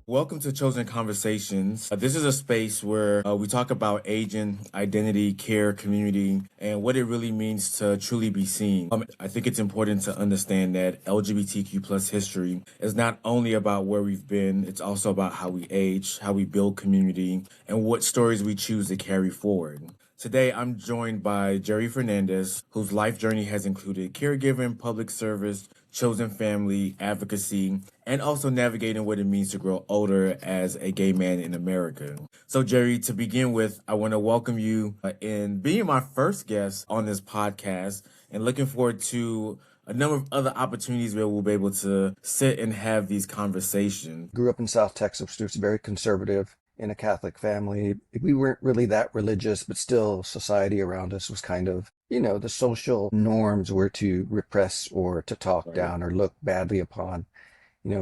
Welcome to Chosen Conversations. This is a space where we talk about aging, identity, care, community, and what it really means to truly be seen. I think it's important to understand that LGBTQ plus history is not only about where we've been, it's also about how we age, how we build community, and what stories we choose to carry forward. Today, I'm joined by Jerry Fernandez, whose life journey has included caregiving, public service, chosen family, advocacy, and also navigating what it means to grow older as a gay man in America. So, Jerry, to begin with, I want to welcome you in being my first guest on this podcast and looking forward to a number of other opportunities where we'll be able to sit and have these conversations. Grew up in South Texas, which was very conservative, in a Catholic family. We weren't really that religious, but still society around us was kind of, the social norms were to repress or to talk down or look badly upon,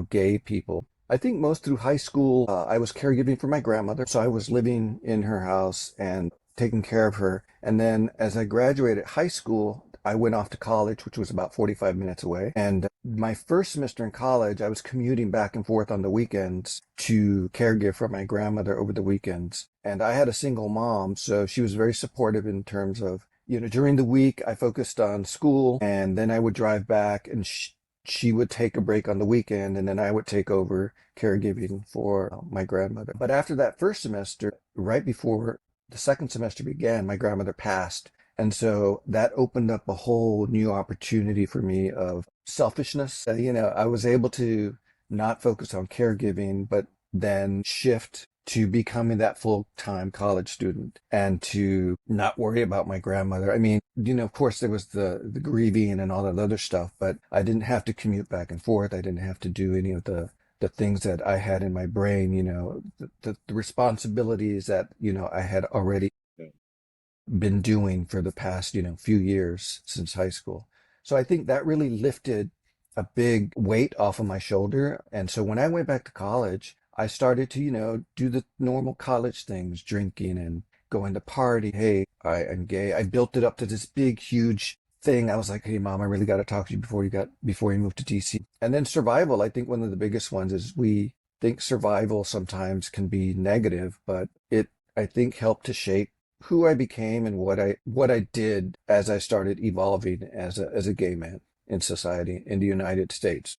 gay people. I think most through high school, I was caregiving for my grandmother. So I was living in her house and taking care of her. And then as I graduated high school, I went off to college, which was about 45 minutes away. And my first semester in college, I was commuting back and forth on the weekends to caregive for my grandmother over the weekends. And I had a single mom, so she was very supportive in terms of, during the week, I focused on school, and then I would drive back, and she would take a break on the weekend, and then I would take over caregiving for my grandmother. But after that first semester, right before the second semester began, my grandmother passed. And so that opened up a whole new opportunity for me of selfishness. I was able to not focus on caregiving, but then shift to becoming that full-time college student and to not worry about my grandmother. I mean, of course there was the grieving and all that other stuff, but I didn't have to commute back and forth. I didn't have to do any of the things that I had in my brain, the responsibilities that, I had already been doing for the past, few years since high school. So I think that really lifted a big weight off of my shoulder. And so when I went back to college, I started to, do the normal college things, drinking and going to party. Hey, I'm gay. I built it up to this big, huge thing. I was like, hey, Mom, I really got to talk to you before you moved to DC. And then survival. I think one of the biggest ones is we think survival sometimes can be negative, but it, I think, helped to shape who I became and what I did as I started evolving as a gay man in society in the United States.